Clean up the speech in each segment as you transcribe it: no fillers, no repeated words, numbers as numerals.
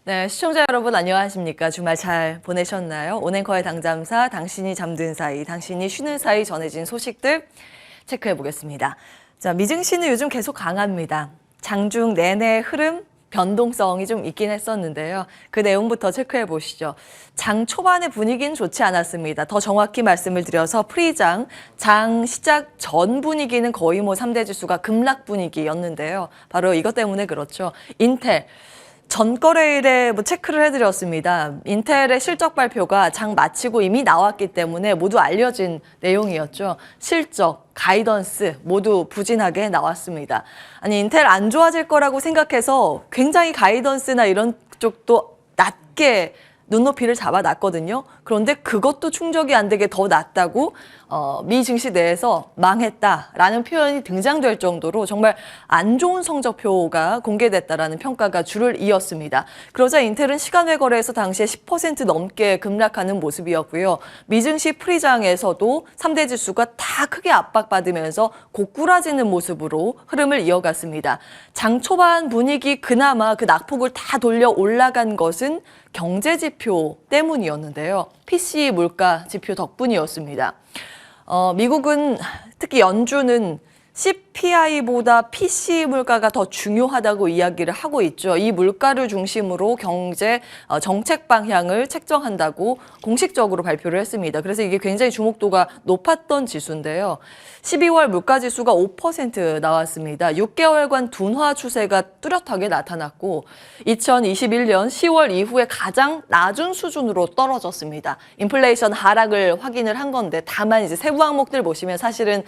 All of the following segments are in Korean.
네, 시청자 여러분 안녕하십니까? 주말 잘 보내셨나요? 온앵커의 당잠사, 당신이 잠든 사이, 당신이 쉬는 사이 전해진 소식들 체크해 보겠습니다. 자, 미증시는 요즘 계속 강합니다. 장중 내내 흐름, 변동성이 좀 있긴 했었는데요. 그 내용부터 체크해 보시죠. 장 초반의 분위기는 좋지 않았습니다. 더 정확히 말씀을 드려서 프리장, 장 시작 전 분위기는 거의 3대 지수가 급락 분위기였는데요. 바로 이것 때문에 그렇죠. 인텔. 전거래일에 체크를 해드렸습니다. 인텔의 실적 발표가 장 마치고 이미 나왔기 때문에 모두 알려진 내용이었죠. 실적, 가이던스 모두 부진하게 나왔습니다. 아니, 인텔 안 좋아질 거라고 생각해서 굉장히 가이던스나 이런 쪽도 낮게 눈높이를 잡아놨거든요. 그런데 그것도 충족이 안 되게 더 낮다고 미 증시 내에서 망했다라는 표현이 등장될 정도로 정말 안 좋은 성적표가 공개됐다라는 평가가 줄을 이었습니다. 그러자 인텔은 시간외 거래에서 당시에 10% 넘게 급락하는 모습이었고요. 미 증시 프리장에서도 3대 지수가 다 크게 압박받으면서 고꾸라지는 모습으로 흐름을 이어갔습니다. 장 초반 분위기 그나마 그 낙폭을 다 돌려 올라간 것은 경제 지표 때문이었는데요. PCE 물가 지표 덕분이었습니다. 미국은 특히 연준은 CPI보다 PCE 물가가 더 중요하다고 이야기를 하고 있죠. 이 물가를 중심으로 경제 정책 방향을 책정한다고 공식적으로 발표를 했습니다. 그래서 이게 굉장히 주목도가 높았던 지수인데요. 12월 물가 지수가 5% 나왔습니다. 6개월간 둔화 추세가 뚜렷하게 나타났고 2021년 10월 이후에 가장 낮은 수준으로 떨어졌습니다. 인플레이션 하락을 확인을 한 건데 다만 이제 세부 항목들 보시면 사실은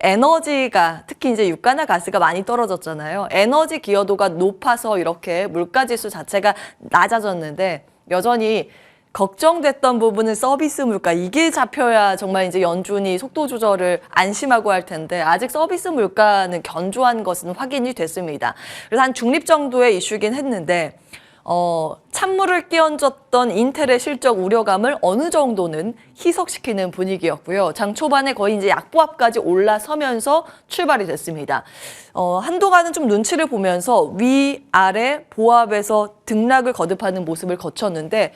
에너지가 특히 이제 유가나 가스가 많이 떨어졌잖아요. 에너지 기여도가 높아서 이렇게 물가 지수 자체가 낮아졌는데 여전히 걱정됐던 부분은 서비스 물가, 이게 잡혀야 정말 이제 연준이 속도 조절을 안심하고 할 텐데 아직 서비스 물가는 견조한 것은 확인이 됐습니다. 그래서 한 중립 정도의 이슈긴 했는데 찬물을 끼얹었던 인텔의 실적 우려감을 어느 정도는 희석시키는 분위기였고요. 장 초반에 거의 이제 약보합까지 올라서면서 출발이 됐습니다. 한동안은 좀 눈치를 보면서 위아래 보합에서 등락을 거듭하는 모습을 거쳤는데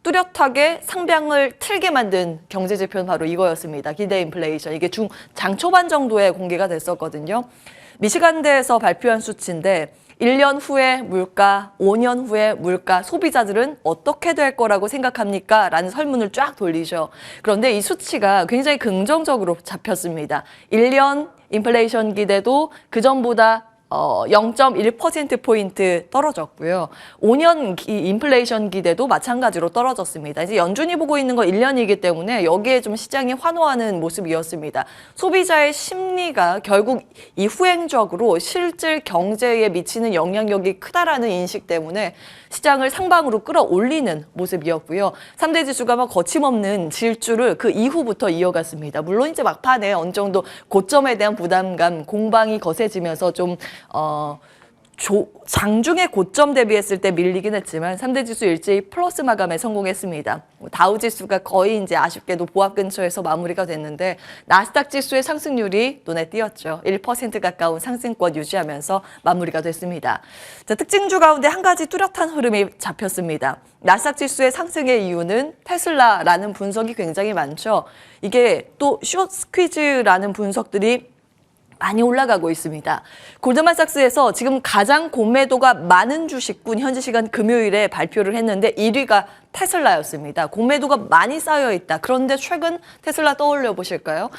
뚜렷하게 상방을 틀게 만든 경제 지표는 바로 이거였습니다. 기대 인플레이션. 이게 장 초반 정도에 공개가 됐었거든요. 미시간대에서 발표한 수치인데 1년 후에 물가, 5년 후에 물가, 소비자들은 어떻게 될 거라고 생각합니까? 라는 설문을 쫙 돌리죠. 그런데 이 수치가 굉장히 긍정적으로 잡혔습니다. 1년 인플레이션 기대도 그전보다 0.1%포인트 떨어졌고요. 5년 인플레이션 기대도 마찬가지로 떨어졌습니다. 이제 연준이 보고 있는 건 1년이기 때문에 여기에 좀 시장이 환호하는 모습이었습니다. 소비자의 심리가 결국 이 후행적으로 실질 경제에 미치는 영향력이 크다라는 인식 때문에 시장을 상방으로 끌어올리는 모습이었고요. 3대 지수가 막 거침없는 질주를 그 이후부터 이어갔습니다. 물론 이제 막판에 어느 정도 고점에 대한 부담감, 공방이 거세지면서 좀 장중에 고점 대비했을 때 밀리긴 했지만 3대 지수 일제히 플러스 마감에 성공했습니다. 다우 지수가 거의 이제 아쉽게도 보합 근처에서 마무리가 됐는데 나스닥 지수의 상승률이 눈에 띄었죠. 1% 가까운 상승권 유지하면서 마무리가 됐습니다. 자, 특징주 가운데 한 가지 뚜렷한 흐름이 잡혔습니다. 나스닥 지수의 상승의 이유는 테슬라라는 분석이 굉장히 많죠. 이게 또 숏 스퀴즈라는 분석들이 많이 올라가고 있습니다. 골드만삭스에서 지금 가장 공매도가 많은 주식군 현지 시간 금요일에 발표를 했는데 1위가 테슬라였습니다. 공매도가 많이 쌓여 있다. 그런데 최근 테슬라 떠올려 보실까요?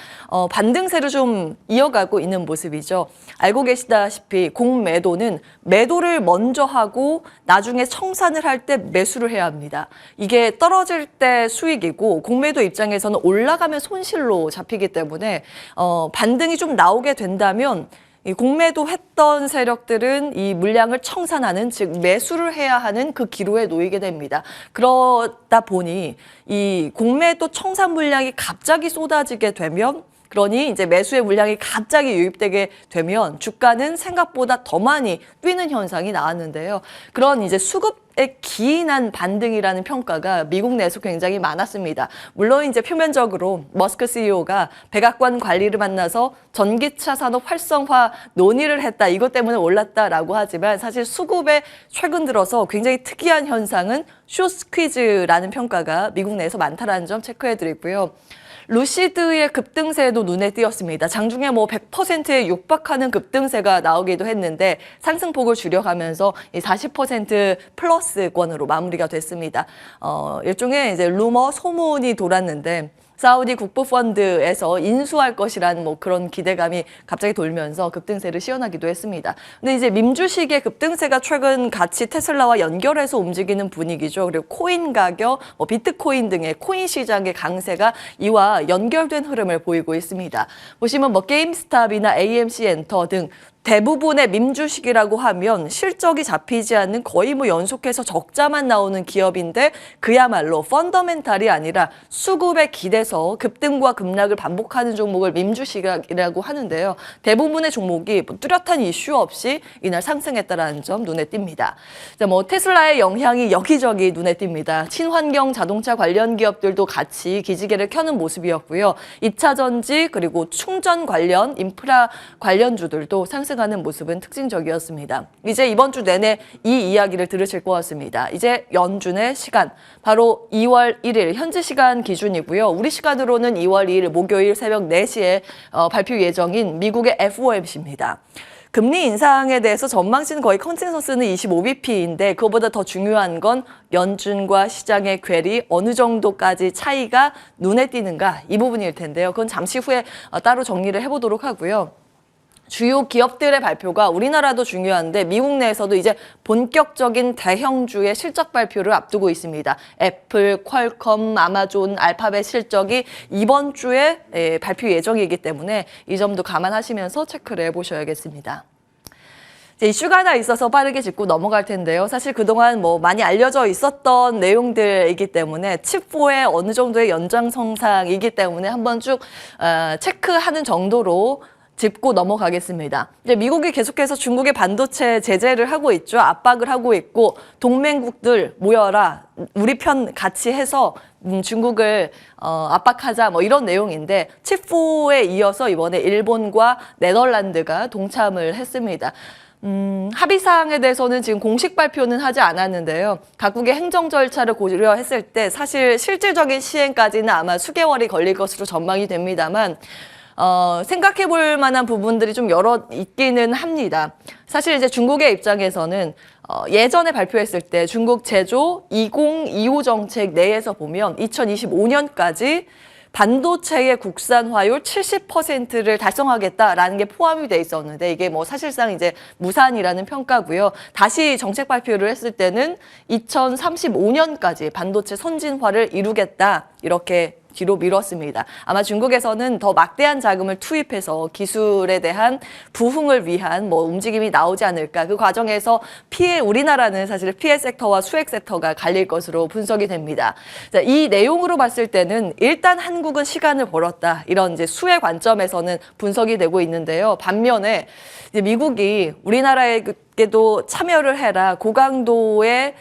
반등세를 좀 이어가고 있는 모습이죠. 알고 계시다시피 공매도는 매도를 먼저 하고 나중에 청산을 할 때 매수를 해야 합니다. 이게 떨어질 때 수익이고 공매도 입장에서는 올라가면 손실로 잡히기 때문에 반등이 좀 나오게 된다면 이 공매도 했던 세력들은 이 물량을 청산하는, 즉 매수를 해야 하는 그 기로에 놓이게 됩니다. 그러다 보니 이 공매도 청산 물량이 갑자기 쏟아지게 되면, 그러니 이제 매수의 물량이 갑자기 유입되게 되면 주가는 생각보다 더 많이 뛰는 현상이 나왔는데요. 그런 이제 수급 기인한 반등이라는 평가가 미국 내에서 굉장히 많았습니다. 물론 이제 표면적으로 머스크 CEO가 백악관 관리를 만나서 전기차 산업 활성화 논의를 했다. 이것 때문에 올랐다라고 하지만 사실 수급에 최근 들어서 굉장히 특이한 현상은 숏스퀴즈라는 평가가 미국 내에서 많다라는 점 체크해드리고요. 루시드의 급등세도 눈에 띄었습니다. 장중에 뭐 100%에 육박하는 급등세가 나오기도 했는데 상승폭을 줄여가면서 40% 플러스권으로 마무리가 됐습니다. 일종의 이제 루머 소문이 돌았는데 사우디 국부펀드에서 인수할 것이라는 뭐 그런 기대감이 갑자기 돌면서 급등세를 시연하기도 했습니다. 근데 이제 밈주식의 급등세가 최근 같이 테슬라와 연결해서 움직이는 분위기죠. 그리고 코인 가격, 비트코인 등의 코인 시장의 강세가 이와 연결된 흐름을 보이고 있습니다. 보시면 뭐 게임스탑이나 AMC 엔터 등 대부분의 밈주식이라고 하면 실적이 잡히지 않는 거의 뭐 연속해서 적자만 나오는 기업인데 그야말로 펀더멘탈이 아니라 수급에 기대서 급등과 급락을 반복하는 종목을 밈주식이라고 하는데요. 대부분의 종목이 뚜렷한 이슈 없이 이날 상승했다는 점 눈에 띕니다. 자, 뭐 테슬라의 영향이 여기저기 눈에 띕니다. 친환경 자동차 관련 기업들도 같이 기지개를 켜는 모습이었고요. 2차 전지 그리고 충전 관련 인프라 관련주들도 상승하는 모습은 특징적이었습니다. 이제 이번 주 내내 이 이야기를 들으실 것 같습니다. 이제 연준의 시간, 바로 2월 1일 현지 시간 기준이고요. 우리 시간으로는 2월 2일 목요일 새벽 4시에 발표 예정인 미국의 FOMC입니다. 금리 인상에 대해서 전망치는 거의 컨센서스는 25bp인데 그것보다 더 중요한 건 연준과 시장의 궤리 어느 정도까지 차이가 눈에 띄는가 이 부분일 텐데요. 그건 잠시 후에 따로 정리를 해보도록 하고요. 주요 기업들의 발표가 우리나라도 중요한데 미국 내에서도 이제 본격적인 대형주의 실적 발표를 앞두고 있습니다. 애플, 퀄컴, 아마존, 알파벳 실적이 이번 주에 발표 예정이기 때문에 이 점도 감안하시면서 체크를 해보셔야겠습니다. 이슈가 하나 있어서 빠르게 짚고 넘어갈 텐데요. 사실 그동안 뭐 많이 알려져 있었던 내용들이기 때문에 칩4의 어느 정도의 연장선상이기 때문에 한번 쭉 체크하는 정도로 짚고 넘어가겠습니다. 이제 미국이 계속해서 중국의 반도체 제재를 하고 있죠. 압박을 하고 있고 동맹국들 모여라. 우리 편 같이 해서 중국을 압박하자 뭐 이런 내용인데 칩4에 이어서 이번에 일본과 네덜란드가 동참을 했습니다. 합의사항에 대해서는 지금 공식 발표는 하지 않았는데요. 각국의 행정 절차를 고려했을 때 사실 실질적인 시행까지는 아마 수개월이 걸릴 것으로 전망이 됩니다만 생각해 볼 만한 부분들이 좀 여러 있기는 합니다. 사실 이제 중국의 입장에서는 예전에 발표했을 때 중국 제조 2025 정책 내에서 보면 2025년까지 반도체의 국산화율 70%를 달성하겠다라는 게 포함이 돼 있었는데 이게 뭐 사실상 이제 무산이라는 평가고요. 다시 정책 발표를 했을 때는 2035년까지 반도체 선진화를 이루겠다 이렇게 뒤로 미뤘습니다. 아마 중국에서는 더 막대한 자금을 투입해서 기술에 대한 부흥을 위한 뭐 움직임이 나오지 않을까. 그 과정에서 우리나라는 사실 피해 섹터와 수혜 섹터가 갈릴 것으로 분석이 됩니다. 자, 이 내용으로 봤을 때는 일단 한국은 시간을 벌었다. 이런 이제 수혜 관점에서는 분석이 되고 있는데요. 반면에 이제 미국이 우리나라에게도 참여를 해라. 고강도의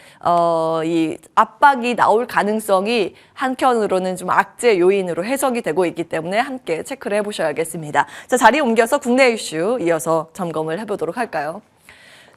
이 압박이 나올 가능성이 한편으로는 좀 악재 요인으로 해석이 되고 있기 때문에 함께 체크를 해보셔야겠습니다. 자, 자리 옮겨서 국내 이슈 이어서 점검을 해보도록 할까요?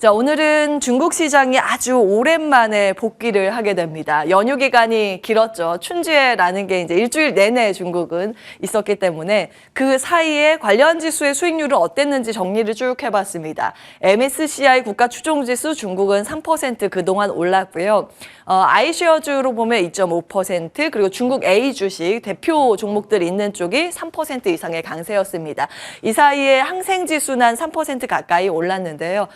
자, 오늘은 중국 시장이 아주 오랜만에 복귀를 하게 됩니다. 연휴 기간이 길었죠. 춘지회라는 게 이제 일주일 내내 중국은 있었기 때문에 그 사이에 관련 지수의 수익률은 어땠는지 정리를 쭉 해봤습니다. MSCI 국가 추종지수 중국은 3% 그동안 올랐고요. 아이쉐어주로 보면 2.5% 그리고 중국 A 주식 대표 종목들이 있는 쪽이 3% 이상의 강세였습니다. 이 사이에 항생지수는 한 3% 가까이 올랐는데요.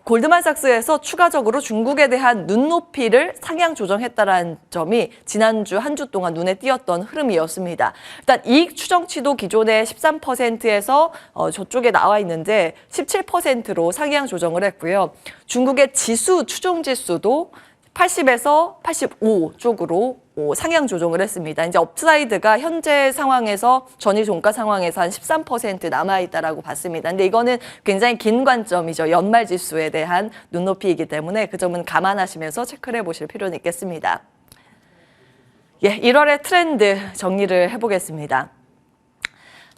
골드만삭스에서 추가적으로 중국에 대한 눈높이를 상향 조정했다는 점이 지난주 한 주 동안 눈에 띄었던 흐름이었습니다. 일단 이익 추정치도 기존의 13%에서 저쪽에 나와 있는데 17%로 상향 조정을 했고요. 중국의 지수 추정지수도 80에서 85 쪽으로 상향 조정을 했습니다. 이제 업사이드가 현재 상황에서 전일 종가 상황에서 한 13% 남아있다라고 봤습니다. 근데 이거는 굉장히 긴 관점이죠. 연말 지수에 대한 눈높이이기 때문에 그 점은 감안하시면서 체크를 해보실 필요는 있겠습니다. 예, 1월의 트렌드 정리를 해보겠습니다.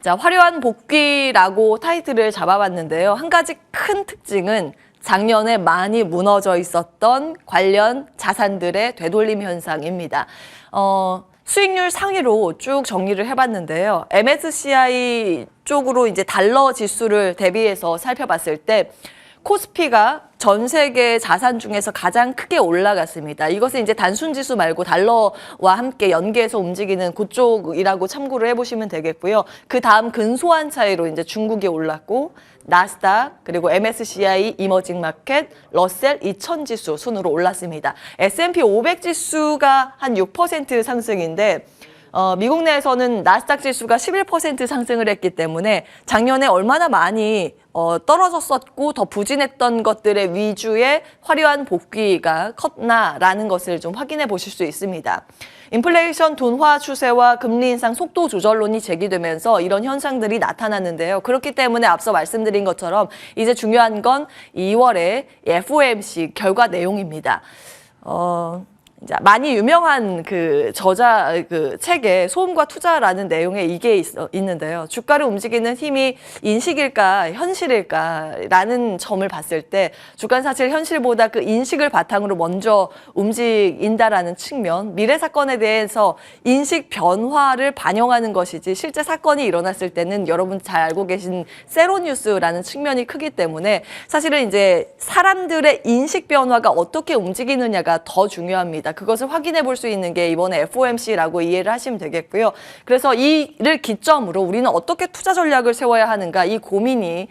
자, 화려한 복귀라고 타이틀을 잡아봤는데요. 한 가지 큰 특징은 작년에 많이 무너져 있었던 관련 자산들의 되돌림 현상입니다. 수익률 상위로 쭉 정리를 해봤는데요. MSCI 쪽으로 이제 달러 지수를 대비해서 살펴봤을 때 코스피가 전 세계 자산 중에서 가장 크게 올라갔습니다. 이것은 이제 단순 지수 말고 달러와 함께 연계해서 움직이는 그쪽이라고 참고를 해보시면 되겠고요. 그 다음 근소한 차이로 이제 중국이 올랐고 나스닥 그리고 MSCI 이머징 마켓, 러셀 2000 지수 순으로 올랐습니다. S&P 500 지수가 한 6% 상승인데 미국 내에서는 나스닥 지수가 11% 상승을 했기 때문에 작년에 얼마나 많이 떨어졌었고 더 부진했던 것들의 위주의 화려한 복귀가 컸나라는 것을 좀 확인해 보실 수 있습니다. 인플레이션 둔화 추세와 금리 인상 속도 조절론이 제기되면서 이런 현상들이 나타났는데요. 그렇기 때문에 앞서 말씀드린 것처럼 이제 중요한 건 2월에 FOMC 결과 내용입니다. 많이 유명한 그 저자 그 책에 소음과 투자라는 내용에 이게 있는데요. 주가를 움직이는 힘이 인식일까 현실일까라는 점을 봤을 때 주가는 사실 현실보다 그 인식을 바탕으로 먼저 움직인다라는 측면, 미래 사건에 대해서 인식 변화를 반영하는 것이지 실제 사건이 일어났을 때는 여러분 잘 알고 계신 세로뉴스라는 측면이 크기 때문에 사실은 이제 사람들의 인식 변화가 어떻게 움직이느냐가 더 중요합니다. 그것을 확인해 볼 수 있는 게 이번에 FOMC라고 이해를 하시면 되겠고요. 그래서 이를 기점으로 우리는 어떻게 투자 전략을 세워야 하는가 이 고민이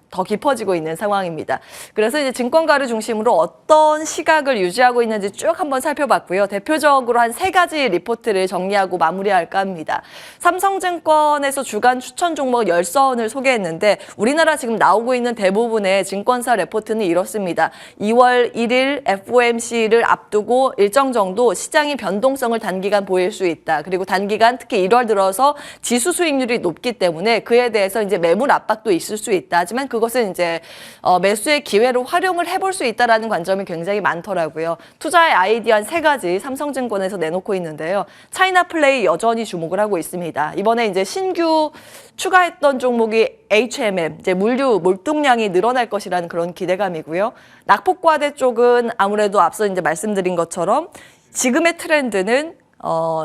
더 깊어지고 있는 상황입니다. 그래서 이제 증권가를 중심으로 어떤 시각을 유지하고 있는지 쭉 한번 살펴봤고요. 대표적으로 한 3가지 리포트를 정리하고 마무리할까 합니다. 삼성증권에서 주간 추천 종목 10선을 소개했는데 우리나라 지금 나오고 있는 대부분의 증권사 레포트는 이렇습니다. 2월 1일 FOMC를 앞두고 일정 정도 시장이 변동성을 단기간 보일 수 있다. 그리고 단기간 특히 1월 들어서 지수 수익률이 높기 때문에 그에 대해서 이제 매물 압박도 있을 수 있다. 하지만 그것은 이제 매수의 기회로 활용을 해볼 수 있다라는 관점이 굉장히 많더라고요. 투자의 아이디어 한 3가지 삼성증권에서 내놓고 있는데요. 차이나 플레이 여전히 주목을 하고 있습니다. 이번에 이제 신규 추가했던 종목이 HMM, 이제 물류 몰동량이 늘어날 것이라는 그런 기대감이고요. 낙폭과대 쪽은 아무래도 앞서 이제 말씀드린 것처럼 지금의 트렌드는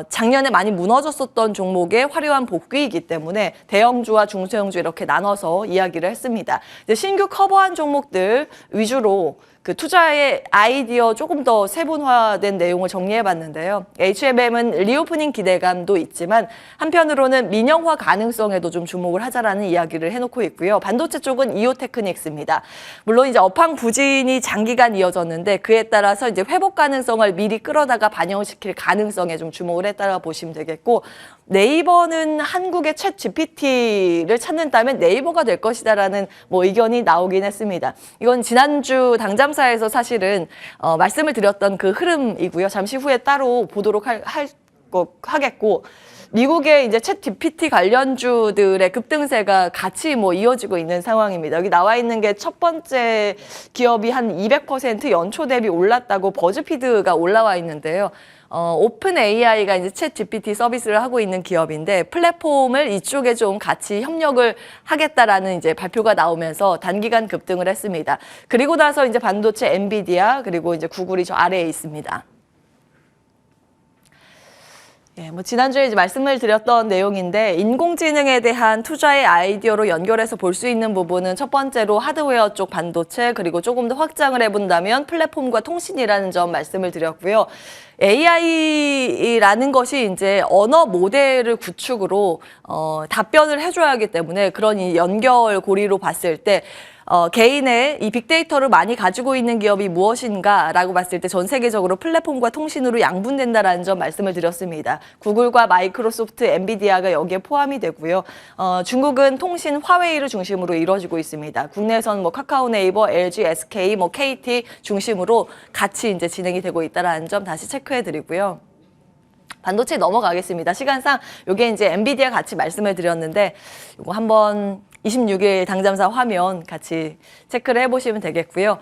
작년에 많이 무너졌었던 종목의 화려한 복귀이기 때문에 대형주와 중소형주 이렇게 나눠서 이야기를 했습니다. 이제 신규 커버한 종목들 위주로 그 투자의 아이디어 조금 더 세분화된 내용을 정리해봤는데요. HMM은 리오프닝 기대감도 있지만 한편으로는 민영화 가능성에도 좀 주목을 하자라는 이야기를 해놓고 있고요. 반도체 쪽은 이오테크닉스입니다. 물론 이제 업황 부진이 장기간 이어졌는데 그에 따라서 이제 회복 가능성을 미리 끌어다가 반영시킬 가능성에 좀 주목을 했다고 보시면 되겠고 네이버는 한국의 챗 GPT를 찾는다면 네이버가 될 것이다라는 의견이 나오긴 했습니다. 이건 지난주 당잠사에서 사실은 말씀을 드렸던 그 흐름이고요. 잠시 후에 따로 보도록 하겠고 미국의 이제 챗 GPT 관련주들의 급등세가 같이 이어지고 있는 상황입니다. 여기 나와 있는 게 첫 번째 기업이 한 200% 연초 대비 올랐다고 버즈피드가 올라와 있는데요. 오픈 AI가 이제 챗 GPT 서비스를 하고 있는 기업인데 플랫폼을 이쪽에 좀 같이 협력을 하겠다라는 이제 발표가 나오면서 단기간 급등을 했습니다. 그리고 나서 이제 반도체 엔비디아 그리고 이제 구글이 저 아래에 있습니다. 예, 지난주에 이제 말씀을 드렸던 내용인데 인공지능에 대한 투자의 아이디어로 연결해서 볼 수 있는 부분은 첫 번째로 하드웨어 쪽 반도체 그리고 조금 더 확장을 해본다면 플랫폼과 통신이라는 점 말씀을 드렸고요. AI라는 것이 이제 언어 모델을 구축으로 답변을 해줘야 하기 때문에 그런 이 연결고리로 봤을 때 개인의 이 빅데이터를 많이 가지고 있는 기업이 무엇인가라고 봤을 때 전 세계적으로 플랫폼과 통신으로 양분된다라는 점 말씀을 드렸습니다. 구글과 마이크로소프트, 엔비디아가 여기에 포함이 되고요. 중국은 통신 화웨이를 중심으로 이루어지고 있습니다. 국내에서는 카카오 네이버, LG, SK, KT 중심으로 같이 이제 진행이 되고 있다라는 점 다시 체크해 드리고요. 반도체 넘어가겠습니다. 시간상 요게 이제 엔비디아 같이 말씀을 드렸는데 요거 한번 26일 당잠사 화면 같이 체크를 해보시면 되겠고요.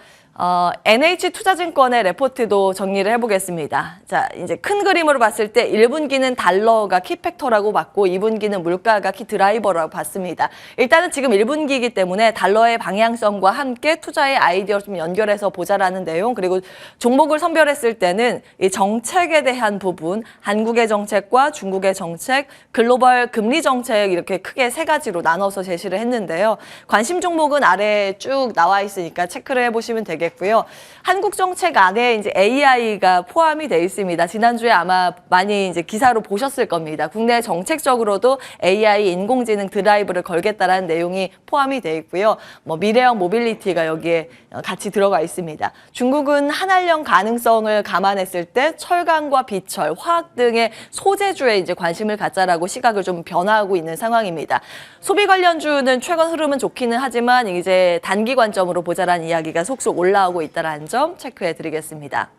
NH투자증권의 레포트도 정리를 해보겠습니다. 자, 이제 큰 그림으로 봤을 때 1분기는 달러가 키팩터라고 봤고 2분기는 물가가 키 드라이버라고 봤습니다. 일단은 지금 1분기이기 때문에 달러의 방향성과 함께 투자의 아이디어를 좀 연결해서 보자라는 내용, 그리고 종목을 선별했을 때는 이 정책에 대한 부분, 한국의 정책과 중국의 정책, 글로벌 금리 정책 이렇게 크게 세 가지로 나눠서 제시를 했는데요. 관심 종목은 아래에 쭉 나와 있으니까 체크를 해보시면 되겠습니다. 고요. 한국 정책 안에 이제 AI가 포함이 되어 있습니다. 지난주에 아마 많이 이제 기사로 보셨을 겁니다. 국내 정책적으로도 AI 인공지능 드라이브를 걸겠다라는 내용이 포함이 되어 있고요. 뭐 미래형 모빌리티가 여기에 같이 들어가 있습니다. 중국은 한한령 가능성을 감안했을 때 철강과 비철, 화학 등의 소재주에 이제 관심을 갖자라고 시각을 좀 변화하고 있는 상황입니다. 소비 관련주는 최근 흐름은 좋기는 하지만 이제 단기 관점으로 보자라는 이야기가 속속 올라오고 있다는 점 체크해 드리겠습니다.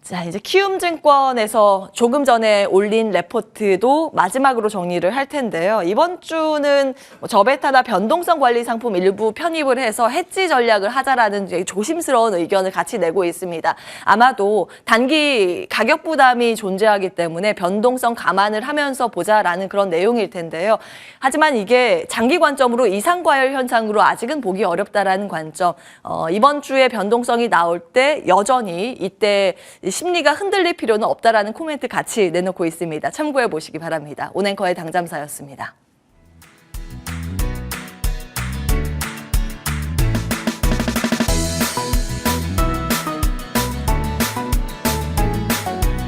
자, 이제 키움증권에서 조금 전에 올린 레포트도 마지막으로 정리를 할 텐데요. 이번 주는 저베타나 변동성 관리 상품 일부 편입을 해서 해지 전략을 하자라는 조심스러운 의견을 같이 내고 있습니다. 아마도 단기 가격 부담이 존재하기 때문에 변동성 감안을 하면서 보자라는 그런 내용일 텐데요. 하지만 이게 장기 관점으로 이상과열 현상으로 아직은 보기 어렵다라는 관점. 이번 주에 변동성이 나올 때 여전히 이때 심리가 흔들릴 필요는 없다라는 코멘트 같이 내놓고 있습니다. 참고해 보시기 바랍니다. 온앵커의 당잠사였습니다.